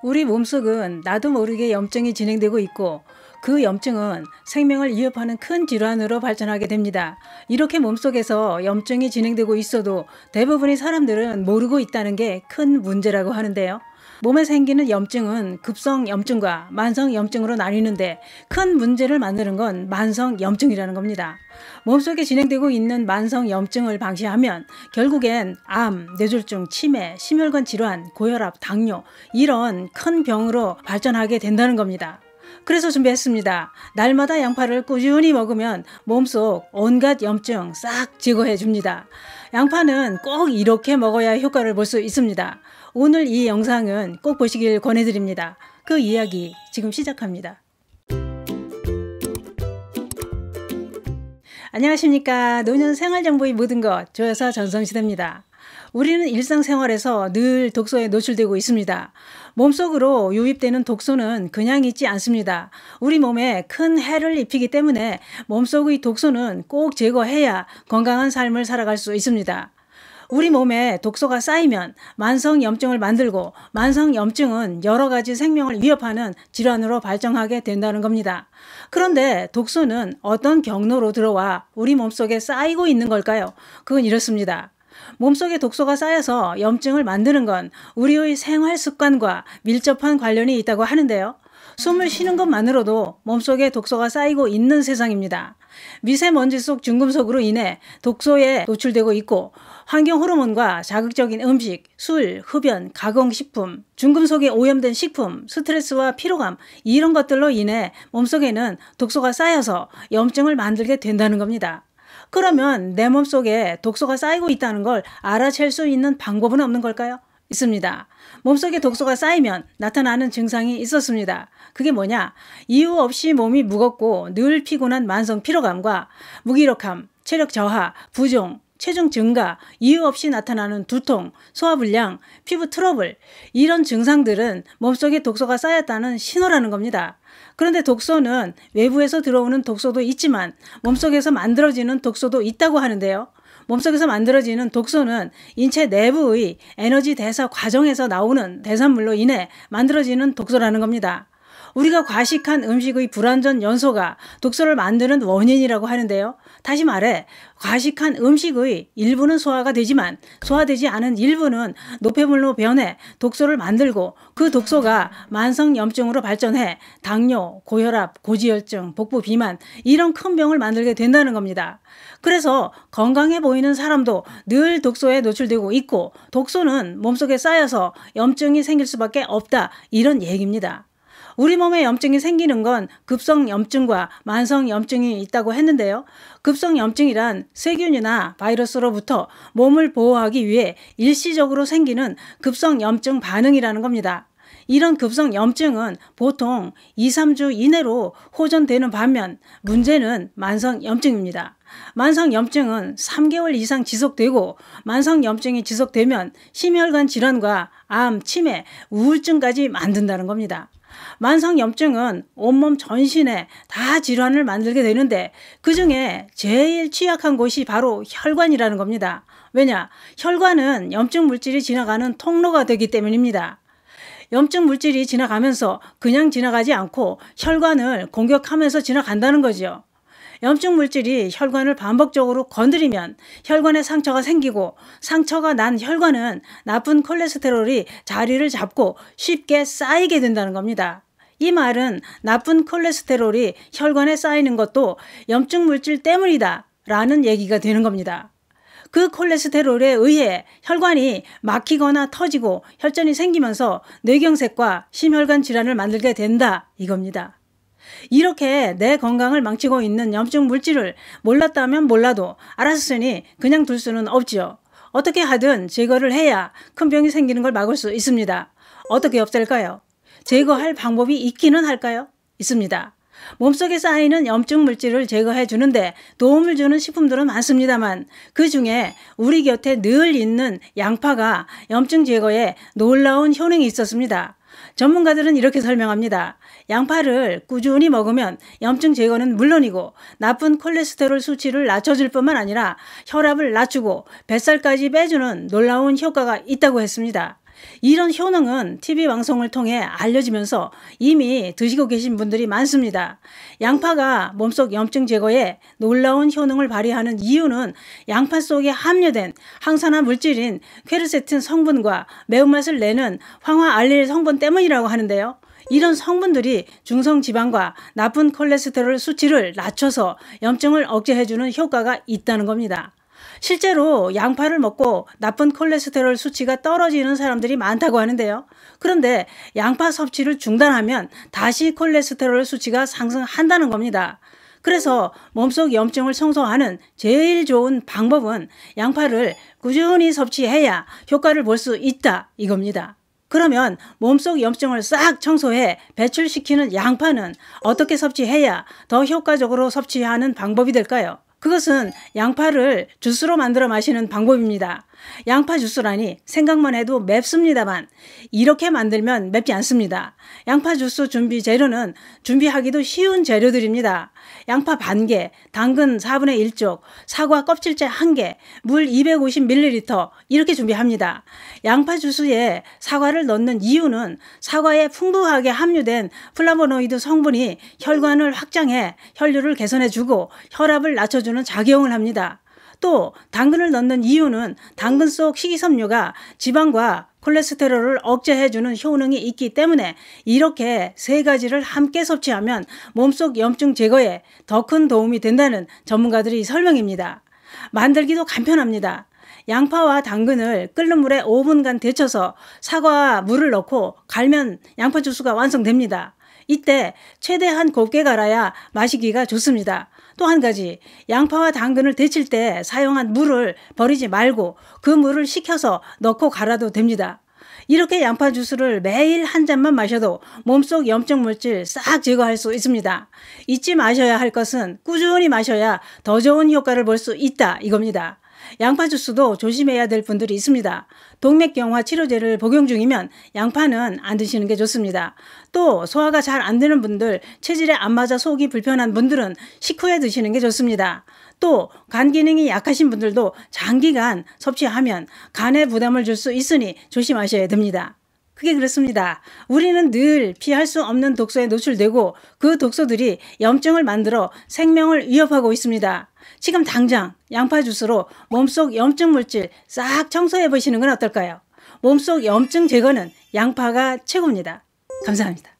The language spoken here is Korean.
우리 몸속은 나도 모르게 염증이 진행되고 있고 그 염증은 생명을 위협하는 큰 질환으로 발전하게 됩니다. 이렇게 몸속에서 염증이 진행되고 있어도 대부분의 사람들은 모르고 있다는 게 큰 문제라고 하는데요. 몸에 생기는 염증은 급성 염증과 만성 염증으로 나뉘는데 큰 문제를 만드는 건 만성 염증이라는 겁니다. 몸속에 진행되고 있는 만성 염증을 방치하면 결국엔 암, 뇌졸중, 치매, 심혈관 질환, 고혈압, 당뇨 이런 큰 병으로 발전하게 된다는 겁니다. 그래서 준비했습니다. 날마다 양파를 꾸준히 먹으면 몸속 온갖 염증 싹 제거해 줍니다. 양파는 꼭 이렇게 먹어야 효과를 볼 수 있습니다. 오늘 이 영상은 꼭 보시길 권해드립니다. 그 이야기 지금 시작합니다. 안녕하십니까. 노년 생활정보의 모든 것 조여사 전성시대입니다. 우리는 일상생활에서 늘 독소에 노출되고 있습니다. 몸속으로 유입되는 독소는 그냥 있지 않습니다. 우리 몸에 큰 해를 입히기 때문에 몸속의 독소는 꼭 제거해야 건강한 삶을 살아갈 수 있습니다. 우리 몸에 독소가 쌓이면 만성염증을 만들고 만성염증은 여러 가지 생명을 위협하는 질환으로 발전하게 된다는 겁니다. 그런데 독소는 어떤 경로로 들어와 우리 몸속에 쌓이고 있는 걸까요? 그건 이렇습니다. 몸속에 독소가 쌓여서 염증을 만드는 건 우리의 생활 습관과 밀접한 관련이 있다고 하는데요. 숨을 쉬는 것만으로도 몸속에 독소가 쌓이고 있는 세상입니다. 미세먼지 속 중금속으로 인해 독소에 노출되고 있고 환경 호르몬과 자극적인 음식, 술, 흡연, 가공식품, 중금속에 오염된 식품, 스트레스와 피로감 이런 것들로 인해 몸속에는 독소가 쌓여서 염증을 만들게 된다는 겁니다. 그러면 내 몸속에 독소가 쌓이고 있다는 걸 알아챌 수 있는 방법은 없는 걸까요? 있습니다. 몸속에 독소가 쌓이면 나타나는 증상이 있었습니다. 그게 뭐냐? 이유 없이 몸이 무겁고 늘 피곤한 만성 피로감과 무기력함, 체력 저하, 부종, 체중 증가, 이유 없이 나타나는 두통, 소화불량, 피부 트러블 이런 증상들은 몸속에 독소가 쌓였다는 신호라는 겁니다. 그런데 독소는 외부에서 들어오는 독소도 있지만 몸속에서 만들어지는 독소도 있다고 하는데요. 몸속에서 만들어지는 독소는 인체 내부의 에너지 대사 과정에서 나오는 대산물로 인해 만들어지는 독소라는 겁니다. 우리가 과식한 음식의 불완전 연소가 독소를 만드는 원인이라고 하는데요. 다시 말해 과식한 음식의 일부는 소화가 되지만 소화되지 않은 일부는 노폐물로 변해 독소를 만들고 그 독소가 만성염증으로 발전해 당뇨, 고혈압, 고지혈증, 복부 비만 이런 큰 병을 만들게 된다는 겁니다. 그래서 건강해 보이는 사람도 늘 독소에 노출되고 있고 독소는 몸속에 쌓여서 염증이 생길 수밖에 없다 이런 얘기입니다. 우리 몸에 염증이 생기는 건 급성염증과 만성염증이 있다고 했는데요. 급성염증이란 세균이나 바이러스로부터 몸을 보호하기 위해 일시적으로 생기는 급성염증 반응이라는 겁니다. 이런 급성염증은 보통 2-3주 이내로 호전되는 반면 문제는 만성염증입니다. 만성염증은 3개월 이상 지속되고 만성염증이 지속되면 심혈관 질환과 암, 치매, 우울증까지 만든다는 겁니다. 만성염증은 온몸 전신에 다 질환을 만들게 되는데 그중에 제일 취약한 곳이 바로 혈관이라는 겁니다. 왜냐? 혈관은 염증 물질이 지나가는 통로가 되기 때문입니다. 염증 물질이 지나가면서 그냥 지나가지 않고 혈관을 공격하면서 지나간다는 거죠. 염증 물질이 혈관을 반복적으로 건드리면 혈관에 상처가 생기고 상처가 난 혈관은 나쁜 콜레스테롤이 자리를 잡고 쉽게 쌓이게 된다는 겁니다. 이 말은 나쁜 콜레스테롤이 혈관에 쌓이는 것도 염증 물질 때문이다 라는 얘기가 되는 겁니다. 그 콜레스테롤에 의해 혈관이 막히거나 터지고 혈전이 생기면서 뇌경색과 심혈관 질환을 만들게 된다 이겁니다. 이렇게 내 건강을 망치고 있는 염증 물질을 몰랐다면 몰라도 알았으니 그냥 둘 수는 없지요. 어떻게 하든 제거를 해야 큰 병이 생기는 걸 막을 수 있습니다. 어떻게 없앨까요? 제거할 방법이 있기는 할까요? 있습니다. 몸속에 쌓이는 염증 물질을 제거해 주는데 도움을 주는 식품들은 많습니다만 그 중에 우리 곁에 늘 있는 양파가 염증 제거에 놀라운 효능이 있었습니다. 전문가들은 이렇게 설명합니다. 양파를 꾸준히 먹으면 염증 제거는 물론이고 나쁜 콜레스테롤 수치를 낮춰줄 뿐만 아니라 혈압을 낮추고 뱃살까지 빼주는 놀라운 효과가 있다고 했습니다. 이런 효능은 TV 방송을 통해 알려지면서 이미 드시고 계신 분들이 많습니다. 양파가 몸속 염증 제거에 놀라운 효능을 발휘하는 이유는 양파 속에 함유된 항산화 물질인 퀘르세틴 성분과 매운맛을 내는 황화알릴 성분 때문이라고 하는데요. 이런 성분들이 중성지방과 나쁜 콜레스테롤 수치를 낮춰서 염증을 억제해주는 효과가 있다는 겁니다. 실제로 양파를 먹고 나쁜 콜레스테롤 수치가 떨어지는 사람들이 많다고 하는데요. 그런데 양파 섭취를 중단하면 다시 콜레스테롤 수치가 상승한다는 겁니다. 그래서 몸속 염증을 청소하는 제일 좋은 방법은 양파를 꾸준히 섭취해야 효과를 볼 수 있다 이겁니다. 그러면 몸속 염증을 싹 청소해 배출시키는 양파는 어떻게 섭취해야 더 효과적으로 섭취하는 방법이 될까요? 그것은 양파를 주스로 만들어 마시는 방법입니다. 양파 주스라니 생각만 해도 맵습니다만 이렇게 만들면 맵지 않습니다. 양파 주스 준비 재료는 준비하기도 쉬운 재료들입니다. 양파 반개, 당근 4분의 1쪽, 사과 껍질째 1개, 물 250ml 이렇게 준비합니다. 양파 주스에 사과를 넣는 이유는 사과에 풍부하게 함유된 플라보노이드 성분이 혈관을 확장해 혈류를 개선해주고 혈압을 낮춰주는 작용을 합니다. 또 당근을 넣는 이유는 당근 속 식이섬유가 지방과 콜레스테롤을 억제해주는 효능이 있기 때문에 이렇게 세 가지를 함께 섭취하면 몸속 염증 제거에 더 큰 도움이 된다는 전문가들의 설명입니다. 만들기도 간편합니다. 양파와 당근을 끓는 물에 5분간 데쳐서 사과와 물을 넣고 갈면 양파 주스가 완성됩니다. 이때 최대한 곱게 갈아야 마시기가 좋습니다. 또 한 가지, 양파와 당근을 데칠 때 사용한 물을 버리지 말고 그 물을 식혀서 넣고 갈아도 됩니다. 이렇게 양파 주스를 매일 한 잔만 마셔도 몸속 염증 물질 싹 제거할 수 있습니다. 잊지 마셔야 할 것은 꾸준히 마셔야 더 좋은 효과를 볼 수 있다 이겁니다. 양파 주스도 조심해야 될 분들이 있습니다. 동맥경화 치료제를 복용 중이면 양파는 안 드시는 게 좋습니다. 또 소화가 잘 안 되는 분들, 체질에 안 맞아 속이 불편한 분들은 식후에 드시는 게 좋습니다. 또 간 기능이 약하신 분들도 장기간 섭취하면 간에 부담을 줄 수 있으니 조심하셔야 됩니다. 그게 그렇습니다. 우리는 늘 피할 수 없는 독소에 노출되고 그 독소들이 염증을 만들어 생명을 위협하고 있습니다. 지금 당장 양파 주스로 몸속 염증 물질 싹 청소해 보시는 건 어떨까요? 몸속 염증 제거는 양파가 최고입니다. 감사합니다.